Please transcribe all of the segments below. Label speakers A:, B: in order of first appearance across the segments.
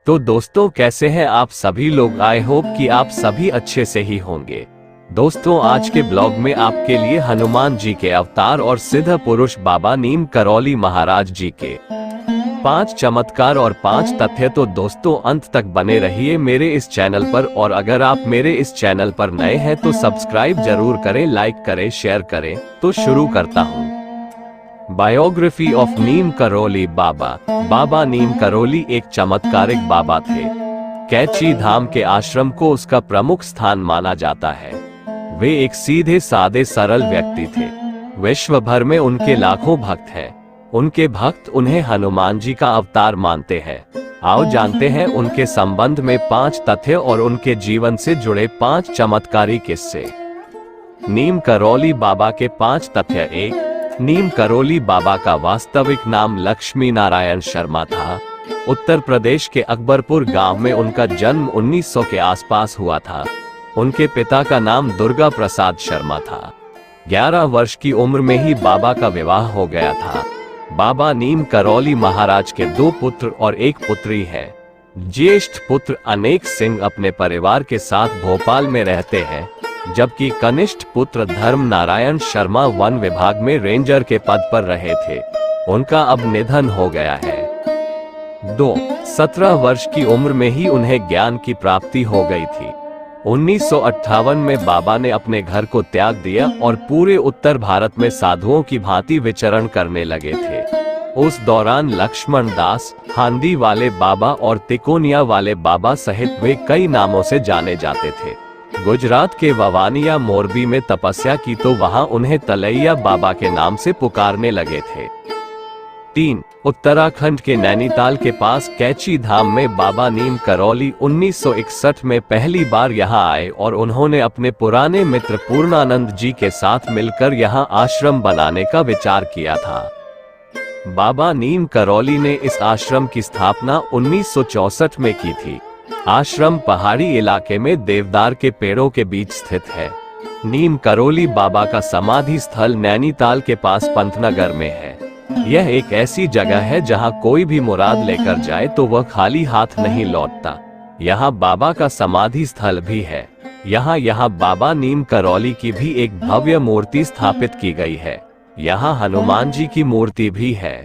A: तो दोस्तों, कैसे हैं आप सभी लोग। आई होप कि आप सभी अच्छे से ही होंगे। दोस्तों, आज के ब्लॉग में आपके लिए हनुमान जी के अवतार और सिद्ध पुरुष बाबा नीम करौली महाराज जी के 5 चमत्कार और 5 तथ्य। तो दोस्तों, अंत तक बने रहिए मेरे इस चैनल पर, और अगर आप मेरे इस चैनल पर नए हैं तो सब्सक्राइब जरूर करें, लाइक करें, शेयर करें। तो शुरू करता हूँ। बायोग्राफी ऑफ नीम करौली बाबा। बाबा नीम करौली एक चमत्कारिक बाबा थे। कैची धाम के आश्रम को उसका प्रमुख स्थान माना जाता है। वे एक सीधे सादे सरल व्यक्ति थे। विश्व भर में उनके लाखों भक्त हैं। उनके भक्त उन्हें हनुमान जी का अवतार मानते हैं। आओ जानते हैं उनके संबंध में 5 तथ्य और उनके जीवन से जुड़े 5 चमत्कारी किस्से। नीम करौली बाबा के 5 तथ्य। 1. नीम करौली बाबा का वास्तविक नाम लक्ष्मी नारायण शर्मा था। उत्तर प्रदेश के अकबरपुर गांव में उनका जन्म 1900 के आसपास हुआ था। उनके पिता का नाम दुर्गा प्रसाद शर्मा था। 11 वर्ष की उम्र में ही बाबा का विवाह हो गया था। बाबा नीम करौली महाराज के 2 पुत्र और 1 पुत्री है। ज्येष्ठ पुत्र अनेक सिंह अपने परिवार के साथ भोपाल में रहते हैं, जबकि कनिष्ठ पुत्र धर्म नारायण शर्मा वन विभाग में रेंजर के पद पर रहे थे। उनका अब निधन हो गया है। 2. 17 वर्ष की उम्र में ही उन्हें ज्ञान की प्राप्ति हो गई थी। 1958 में बाबा ने अपने घर को त्याग दिया और पूरे उत्तर भारत में साधुओं की भांति विचरण करने लगे थे। उस दौरान लक्ष्मण दास, हांदी वाले बाबा और तिकोनिया वाले बाबा सहित वे कई नामों से जाने जाते थे। गुजरात के ववानिया मोरबी में तपस्या की तो वहां उन्हें तलैया बाबा के नाम से पुकारने लगे थे। 3. उत्तराखंड के नैनीताल के पास कैची धाम में बाबा नीम करौली 1961 में पहली बार यहां आए और उन्होंने अपने पुराने मित्र पूर्णानंद जी के साथ मिलकर यहां आश्रम बनाने का विचार किया था। बाबा नीम करौली ने इस आश्रम की स्थापना 1964 में की थी। आश्रम पहाड़ी इलाके में देवदार के पेड़ों के बीच स्थित है। नीम करौली बाबा का समाधि स्थल नैनीताल के पास पंतनगर में है। यह एक ऐसी जगह है जहां कोई भी मुराद लेकर जाए तो वह खाली हाथ नहीं लौटता। यहाँ बाबा का समाधि स्थल भी है। यहाँ बाबा नीम करौली की भी एक भव्य मूर्ति स्थापित की गई है। यहाँ हनुमान जी की मूर्ति भी है।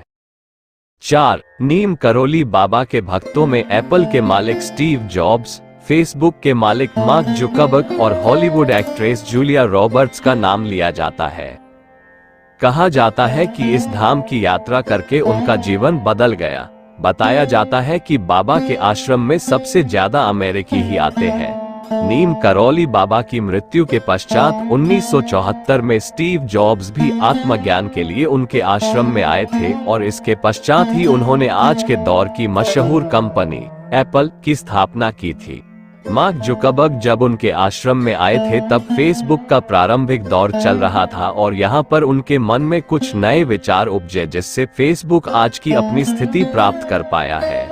A: 4. नीम करौली बाबा के भक्तों में एप्पल के मालिक स्टीव जॉब्स, फेसबुक के मालिक मार्क जुकरबर्ग और हॉलीवुड एक्ट्रेस जूलिया रॉबर्ट्स का नाम लिया जाता है। कहा जाता है कि इस धाम की यात्रा करके उनका जीवन बदल गया। बताया जाता है कि बाबा के आश्रम में सबसे ज्यादा अमेरिकी ही आते हैं। नीम करौली बाबा की मृत्यु के पश्चात 1974 में स्टीव जॉब्स भी आत्मज्ञान के लिए उनके आश्रम में आए थे और इसके पश्चात ही उन्होंने आज के दौर की मशहूर कंपनी एप्पल की स्थापना की थी। मार्क जुकरबर्ग जब उनके आश्रम में आए थे तब फेसबुक का प्रारंभिक दौर चल रहा था और यहाँ पर उनके मन में कुछ नए विचार उपजे, जिससे फेसबुक आज की अपनी स्थिति प्राप्त कर पाया है।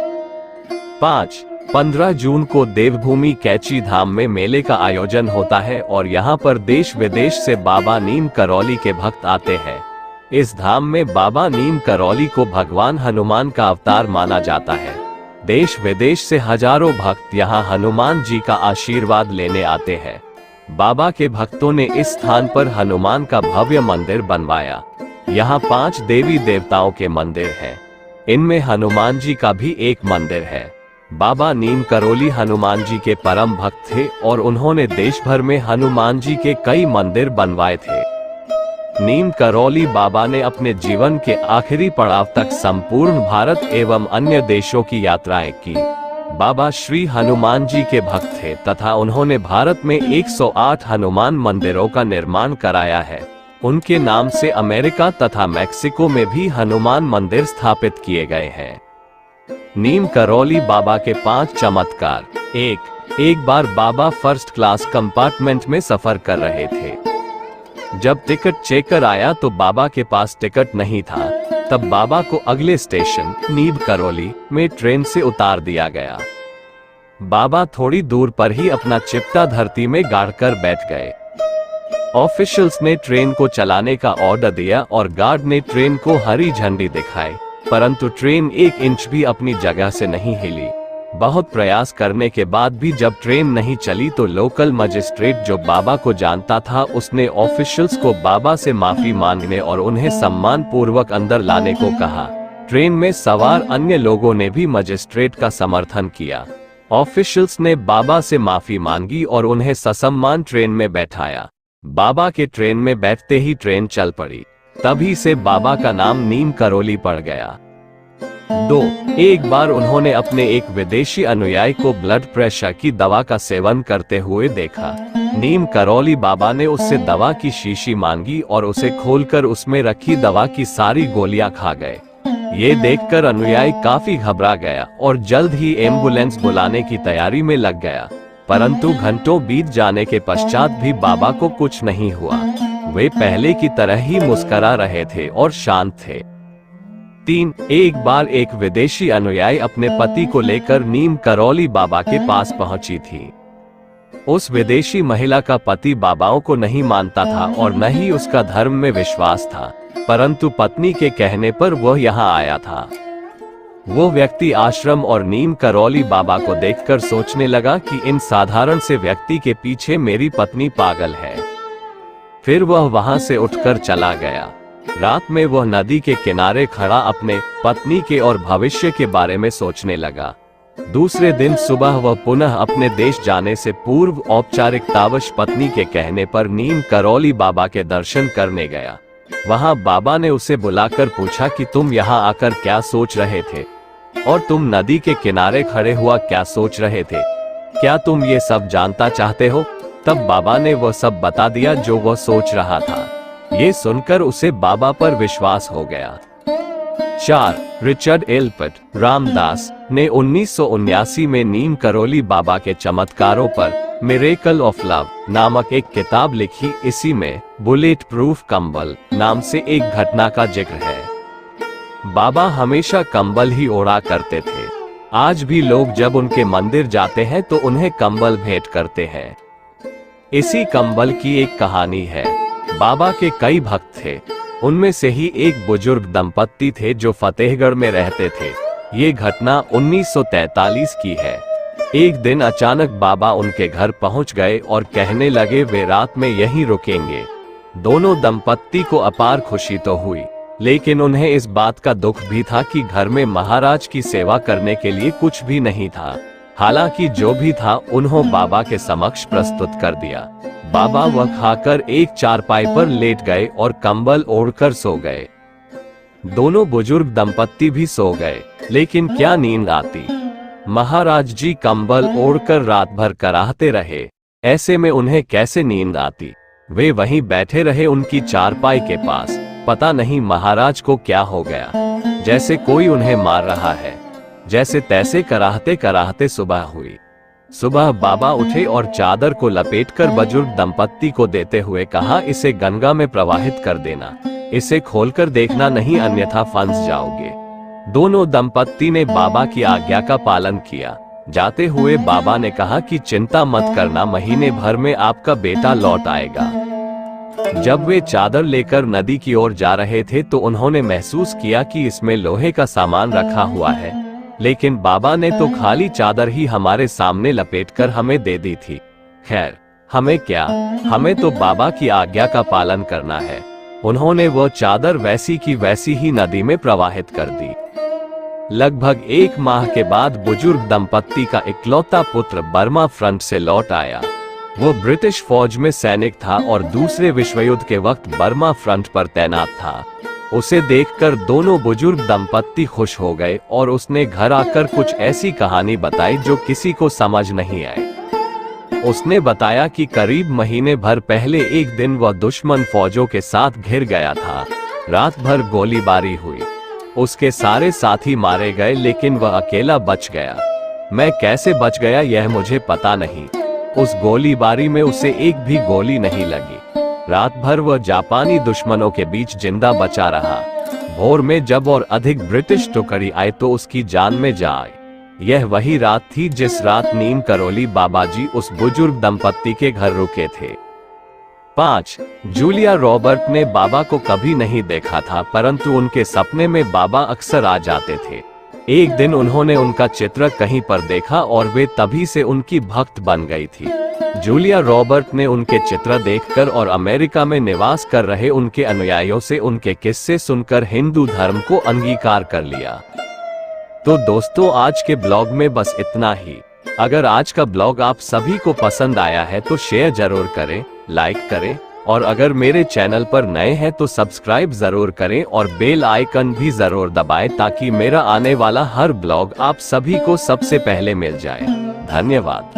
A: 5. 15 जून को देवभूमि कैची धाम में मेले का आयोजन होता है और यहाँ पर देश विदेश से बाबा नीम करौली के भक्त आते हैं। इस धाम में बाबा नीम करौली को भगवान हनुमान का अवतार माना जाता है। देश विदेश से हजारों भक्त यहाँ हनुमान जी का आशीर्वाद लेने आते हैं। बाबा के भक्तों ने इस स्थान पर हनुमान का भव्य मंदिर बनवाया। यहाँ 5 देवी देवताओं के मंदिर हैं। इनमें हनुमान जी का भी एक मंदिर है। बाबा नीम करौली हनुमान जी के परम भक्त थे और उन्होंने देश भर में हनुमान जी के कई मंदिर बनवाए थे। नीम करौली बाबा ने अपने जीवन के आखिरी पड़ाव तक संपूर्ण भारत एवं अन्य देशों की यात्राएं की। बाबा श्री हनुमान जी के भक्त थे तथा उन्होंने भारत में 108 हनुमान मंदिरों का निर्माण कराया है। उनके नाम से अमेरिका तथा मैक्सिको में भी हनुमान मंदिर स्थापित किए गए हैं। नीम करौली बाबा के 5 चमत्कार। 1. एक बार बाबा फर्स्ट क्लास कंपार्टमेंट में सफर कर रहे थे। जब टिकट चेकर आया तो बाबा के पास टिकट नहीं था। तब बाबा को अगले स्टेशन नीम करौली में ट्रेन से उतार दिया गया। बाबा थोड़ी दूर पर ही अपना चिपटा धरती में गाड़कर बैठ गए। ऑफिशियल्स ने ट्रेन को चलाने का ऑर्डर दिया और गार्ड ने ट्रेन को हरी झंडी दिखाई, परंतु ट्रेन 1 इंच भी अपनी जगह से नहीं हिली। बहुत प्रयास करने के बाद भी जब ट्रेन नहीं चली तो लोकल मजिस्ट्रेट जो बाबा को जानता था उसने ऑफिशियल्स को बाबा से माफी मांगने और उन्हें सम्मान पूर्वक अंदर लाने को कहा। ट्रेन में सवार अन्य लोगों ने भी मजिस्ट्रेट का समर्थन किया। ऑफिशियल्स ने बाबा से माफी मांगी और उन्हें ससम्मान ट्रेन में बैठाया। बाबा के ट्रेन में बैठते ही ट्रेन चल पड़ी। तभी से बाबा का नाम नीम करौली पड़ गया। 2. एक बार उन्होंने अपने एक विदेशी अनुयायी को ब्लड प्रेशर की दवा का सेवन करते हुए देखा। नीम करौली बाबा ने उससे दवा की शीशी मांगी और उसे खोलकर उसमें रखी दवा की सारी गोलियां खा गए। ये देखकर अनुयायी काफी घबरा गया और जल्द ही एम्बुलेंस बुलाने की तैयारी में लग गया। परंतु घंटों बीत जाने के पश्चात भी बाबा को कुछ नहीं हुआ। वे पहले की तरह ही मुस्कुरा रहे थे और शांत थे। 3. एक बार एक विदेशी अनुयायी अपने पति को लेकर नीम करौली बाबा के पास पहुंची थी। उस विदेशी महिला का पति बाबाओं को नहीं मानता था और न ही उसका धर्म में विश्वास था, परंतु पत्नी के कहने पर वह यहाँ आया था। वो व्यक्ति आश्रम और नीम करौली बाबा को देखकर सोचने लगा कि इन साधारण से व्यक्ति के पीछे मेरी पत्नी पागल है। फिर वह वहां से उठकर चला गया। रात में वह नदी के किनारे खड़ा अपने पत्नी के और भविष्य के बारे में सोचने लगा। दूसरे दिन सुबह वह पुनः अपने देश जाने से पूर्व औपचारिकतावश पत्नी के कहने पर नीम करौली बाबा के दर्शन करने गया। वहां बाबा ने उसे बुलाकर पूछा कि तुम यहाँ आकर क्या सोच रहे थे और तुम नदी के किनारे खड़े हुआ क्या सोच रहे थे, क्या तुम ये सब जानता चाहते हो? तब बाबा ने वह सब बता दिया जो वह सोच रहा था। ये सुनकर उसे बाबा पर विश्वास हो गया। 4. रिचर्ड एल्पर्ट रामदास ने 1979 में नीम करौली बाबा के चमत्कारों पर मिरेकल ऑफ लव नामक एक किताब लिखी। इसी में बुलेट प्रूफ कंबल नाम से एक घटना का जिक्र है। बाबा हमेशा कंबल ही ओढ़ा करते थे। आज भी लोग जब उनके मंदिर जाते हैं तो उन्हें कंबल भेंट करते हैं। इसी कंबल की एक कहानी है। बाबा के कई भक्त थे। उनमें से ही एक बुजुर्ग दंपत्ति थे जो फतेहगढ़ में रहते थे। ये घटना 1943 की है। एक दिन अचानक बाबा उनके घर पहुंच गए और कहने लगे वे रात में यहीं रुकेंगे। दोनों दंपत्ति को अपार खुशी तो हुई, लेकिन उन्हें इस बात का दुख भी था कि घर में महाराज की सेवा करने के लिए कुछ भी नहीं था। हालांकि जो भी था उन्होंने बाबा के समक्ष प्रस्तुत कर दिया। बाबा वह खाकर एक चारपाई पर लेट गए और कंबल ओढ़कर सो गए। दोनों बुजुर्ग दंपत्ति भी सो गए, लेकिन क्या नींद आती। महाराज जी कंबल ओढ़कर रात भर कराहते रहे। ऐसे में उन्हें कैसे नींद आती। वे वहीं बैठे रहे उनकी चारपाई के पास। पता नहीं महाराज को क्या हो गया, जैसे कोई उन्हें मार रहा है। जैसे तैसे कराहते कराहते सुबह हुई। सुबह बाबा उठे और चादर को लपेटकर बुजुर्ग दंपत्ति को देते हुए कहा, इसे गंगा में प्रवाहित कर देना, इसे खोलकर देखना नहीं अन्यथा फंस जाओगे। दोनों दंपत्ति ने बाबा की आज्ञा का पालन किया। जाते हुए बाबा ने कहा कि चिंता मत करना, महीने भर में आपका बेटा लौट आएगा। जब वे चादर लेकर नदी की ओर जा रहे थे तो उन्होंने महसूस किया कि इसमें लोहे का सामान रखा हुआ है, लेकिन बाबा ने तो खाली चादर ही हमारे सामने लपेटकर हमें दे दी थी। खैर हमें क्या, हमें तो बाबा की आज्ञा का पालन करना है। उन्होंने वो चादर वैसी की वैसी ही नदी में प्रवाहित कर दी। लगभग 1 माह के बाद बुजुर्ग दंपत्ति का इकलौता पुत्र बर्मा फ्रंट से लौट आया। वो ब्रिटिश फौज में सैनिक था और दूसरे विश्व युद्ध के वक्त बर्मा फ्रंट पर तैनात था। उसे देखकर दोनों बुजुर्ग दंपत्ति खुश हो गए और उसने घर आकर कुछ ऐसी कहानी बताई जो किसी को समझ नहीं आई। उसने बताया कि करीब महीने भर पहले एक दिन वह दुश्मन फौजों के साथ घिर गया था। रात भर गोलीबारी हुई, उसके सारे साथी मारे गए, लेकिन वह अकेला बच गया। मैं कैसे बच गया यह मुझे पता नहीं। उस गोलीबारी में उसे एक भी गोली नहीं लगी। रात भर वह जापानी दुश्मनों के बीच जिंदा बचा रहा। भोर में जब और अधिक ब्रिटिश टुकड़ी आए तो उसकी जान में जा आई। यह वही रात थी जिस रात नीम करौली बाबा जी उस बुजुर्ग दंपत्ति के घर रुके थे। 5. जूलिया रॉबर्ट ने बाबा को कभी नहीं देखा था, परंतु उनके सपने में बाबा अक्सर आ जाते थे। एक दिन उन्होंने उनका चित्र कहीं पर देखा और वे तभी से उनकी भक्त बन गई थी। जूलिया रॉबर्ट ने उनके चित्र देखकर और अमेरिका में निवास कर रहे उनके अनुयायियों से उनके किस्से सुनकर हिंदू धर्म को अंगीकार कर लिया। तो दोस्तों, आज के ब्लॉग में बस इतना ही। अगर आज का ब्लॉग आप सभी को पसंद आया है तो शेयर जरूर करें, लाइक करें और अगर मेरे चैनल पर नए हैं तो सब्सक्राइब जरूर करें और बेल आइकन भी जरूर दबाएं ताकि मेरा आने वाला हर ब्लॉग आप सभी को सबसे पहले मिल जाए। धन्यवाद।